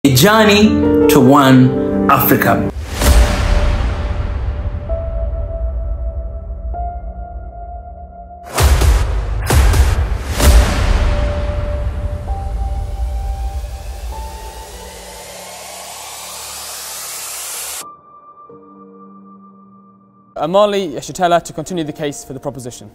A journey to one Africa. Omali Yeshitela to continue the case for the proposition.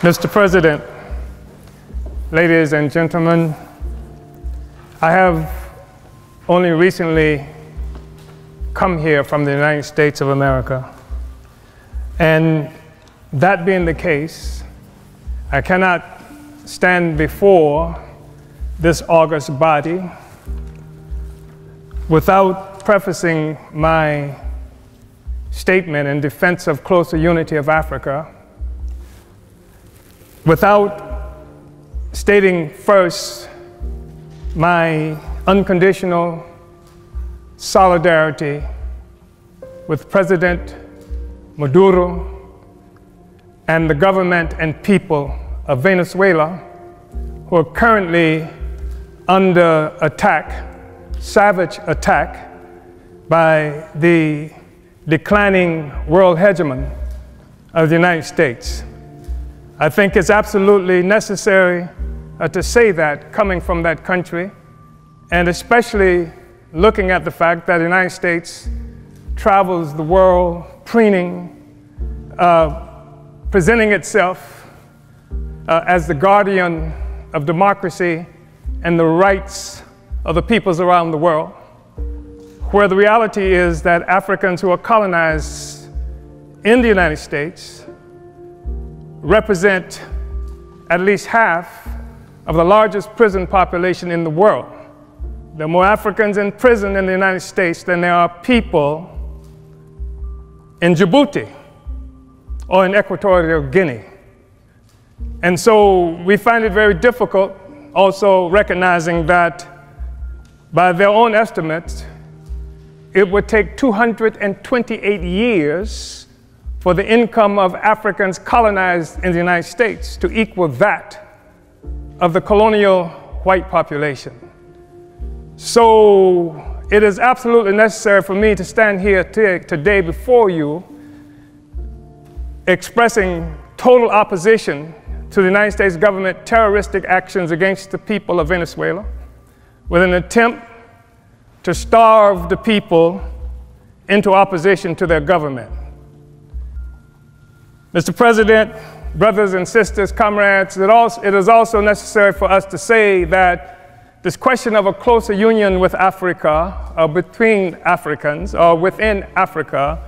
Mr. President, ladies and gentlemen, I have only recently come here from the United States of America. And that being the case, I cannot stand before this august body without prefacing my statement in defense of closer unity of Africa, without stating first my unconditional solidarity with President Maduro and the government and people of Venezuela who are currently under attack, savage attack, by the declining world hegemon of the United States. I think it's absolutely necessary to say that coming from that country, and especially looking at the fact that the United States travels the world preening, presenting itself as the guardian of democracy and the rights of the peoples around the world, where the reality is that Africans who are colonized in the United States represent at least half of the largest prison population in the world. There are more Africans in prison in the United States than there are people in Djibouti or in Equatorial Guinea. And so we find it very difficult, also recognizing that by their own estimates, it would take 228 years for the income of Africans colonized in the United States to equal that of the colonial white population. So it is absolutely necessary for me to stand here today before you expressing total opposition to the United States government terroristic actions against the people of Venezuela with an attempt to starve the people into opposition to their government. Mr. President, brothers and sisters, comrades, it is also necessary for us to say that this question of a closer union with Africa, or between Africans, or within Africa,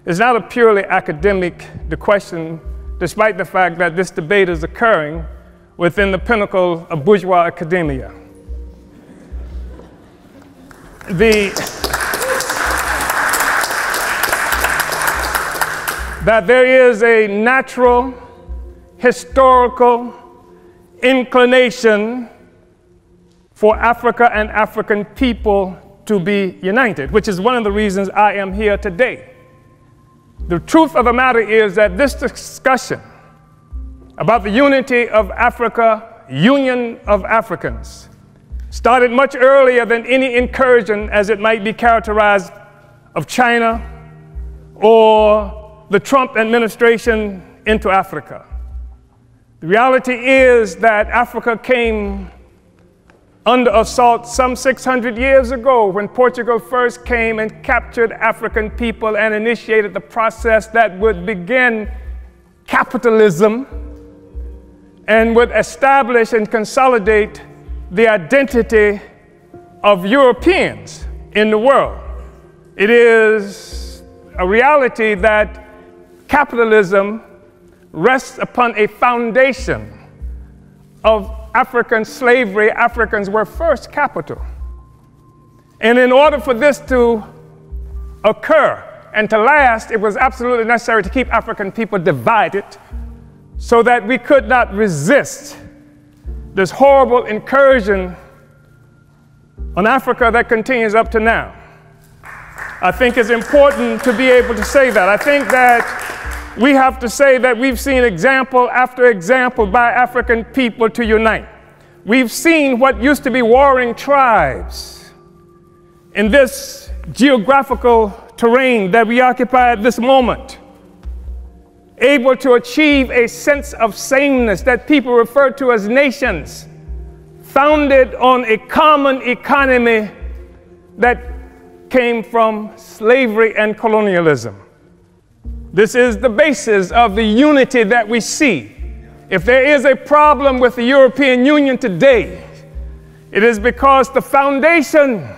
is not a purely academic question, despite the fact that this debate is occurring within the pinnacle of bourgeois academia. That there is a natural, historical inclination for Africa and African people to be united, which is one of the reasons I am here today. The truth of the matter is that this discussion about the unity of Africa, union of Africans, started much earlier than any incursion, as it might be characterized, of China or the Trump administration into Africa. The reality is that Africa came under assault some 600 years ago when Portugal first came and captured African people and initiated the process that would begin capitalism and would establish and consolidate the identity of Europeans in the world. It is a reality that capitalism rests upon a foundation of African slavery. Africans were first capital. And in order for this to occur and to last, it was absolutely necessary to keep African people divided so that we could not resist this horrible incursion on Africa that continues up to now. I think it's important to be able to say that. I think that we have to say that we've seen example after example by African people to unite. We've seen what used to be warring tribes in this geographical terrain that we occupy at this moment, able to achieve a sense of sameness that people refer to as nations, founded on a common economy that came from slavery and colonialism. This is the basis of the unity that we see. If there is a problem with the European Union today, it is because the foundation,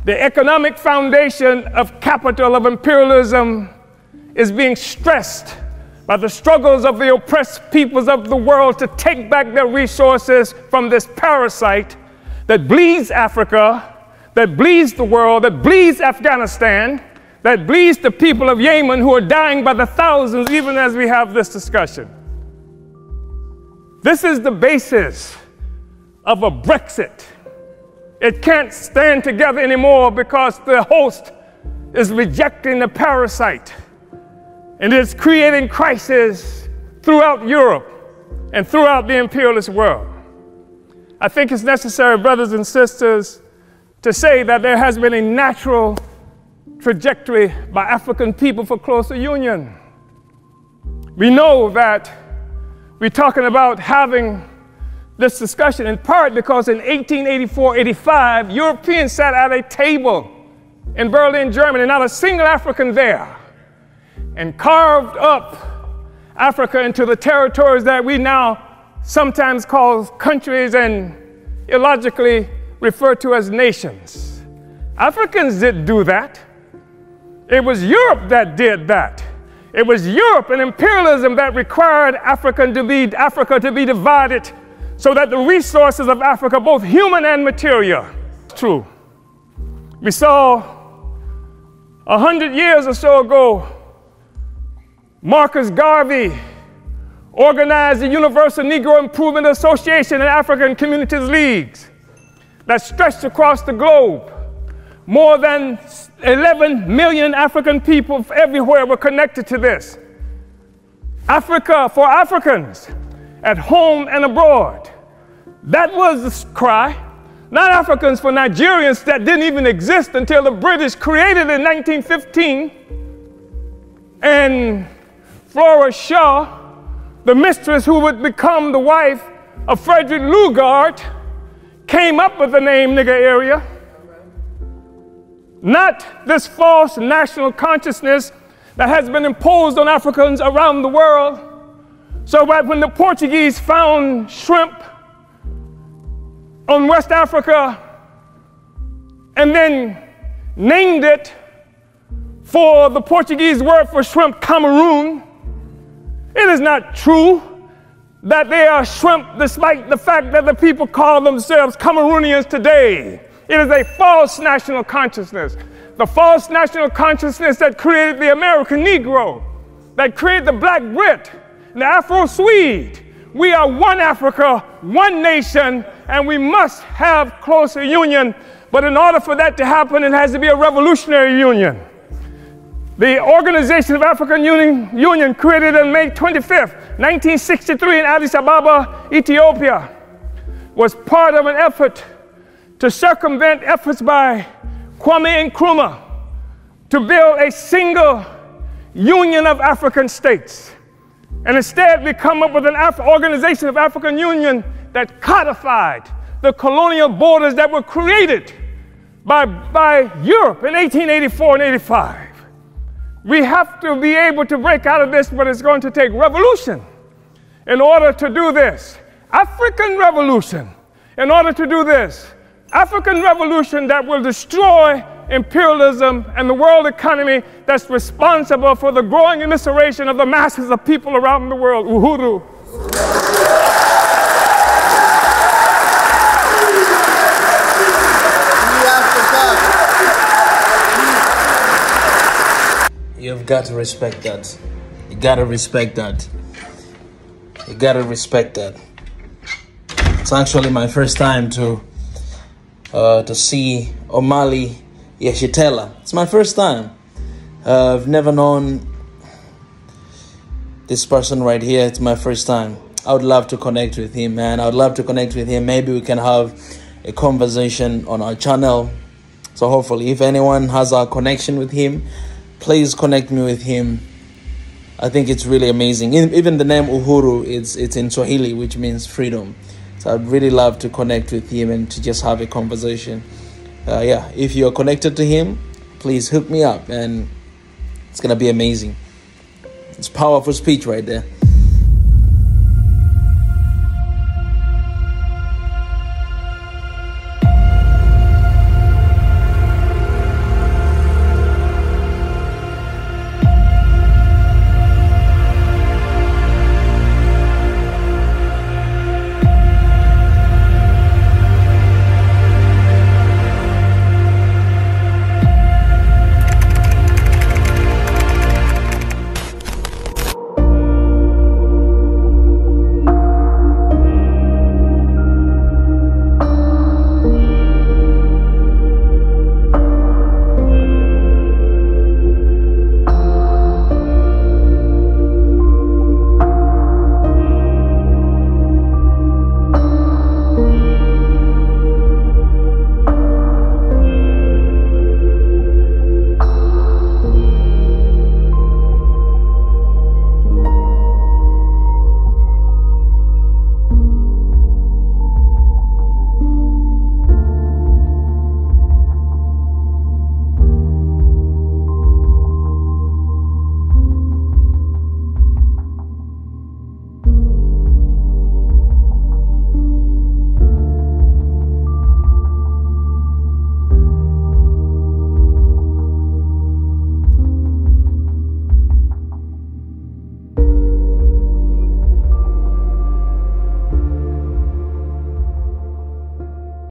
the economic foundation of capital, of imperialism, is being stressed by the struggles of the oppressed peoples of the world to take back their resources from this parasite that bleeds Africa, that bleeds the world, that bleeds Afghanistan, that bleeds the people of Yemen who are dying by the thousands even as we have this discussion. This is the basis of a Brexit. It can't stand together anymore because the host is rejecting the parasite, and it's creating crisis throughout Europe and throughout the imperialist world. I think it's necessary, brothers and sisters, to say that there has been a natural trajectory by African people for closer union. We know that we're talking about having this discussion in part because in 1884-85, Europeans sat at a table in Berlin, Germany, not a single African there, and carved up Africa into the territories that we now sometimes call countries and illogically refer to as nations. Africans didn't do that. It was Europe that did that. It was Europe and imperialism that required Africa to be divided so that the resources of Africa, both human and material, true. We saw 100 years or so ago, Marcus Garvey organized the Universal Negro Improvement Association and African Communities Leagues that stretched across the globe. More than 11 million African people everywhere were connected to this. Africa for Africans, at home and abroad. That was the cry. Not Africans for Nigerians that didn't even exist until the British created it in 1915. And Flora Shaw, the mistress who would become the wife of Frederick Lugard, came up with the name nigger area. Not this false national consciousness that has been imposed on Africans around the world. So that when the Portuguese found shrimp on West Africa and then named it for the Portuguese word for shrimp, Cameroon, it is not true that they are shrimp despite the fact that the people call themselves Cameroonians today. It is a false national consciousness. The false national consciousness that created the American Negro, that created the Black Brit, the Afro-Swede. We are one Africa, one nation, and we must have closer union. But in order for that to happen, it has to be a revolutionary union. The Organization of African Union, created on May 25th, 1963 in Addis Ababa, Ethiopia, was part of an effort to circumvent efforts by Kwame Nkrumah to build a single union of African states. And instead, we come up with an Organization of African Union that codified the colonial borders that were created by Europe in 1884 and 85. We have to be able to break out of this, but it's going to take revolution in order to do this. African revolution in order to do this. African revolution that will destroy imperialism and the world economy that's responsible for the growing immiseration of the masses of people around the world. Uhuru. You've got to respect that. You gotta respect that. You gotta respect that. It's actually my first time to see Omali Yeshitela. It's my first time. I've never known This person right here, it's my first time. I would love to connect with him, man. I would love to connect with him. Maybe we can have a conversation on our channel. So hopefully, if anyone has a connection with him, please connect me with him. I think it's really amazing. Even the name Uhuru, it's in Swahili, which means freedom. So I'd really love to connect with him and to just have a conversation. Yeah, if you're connected to him, please hook me up, and it's gonna be amazing. It's powerful speech right there.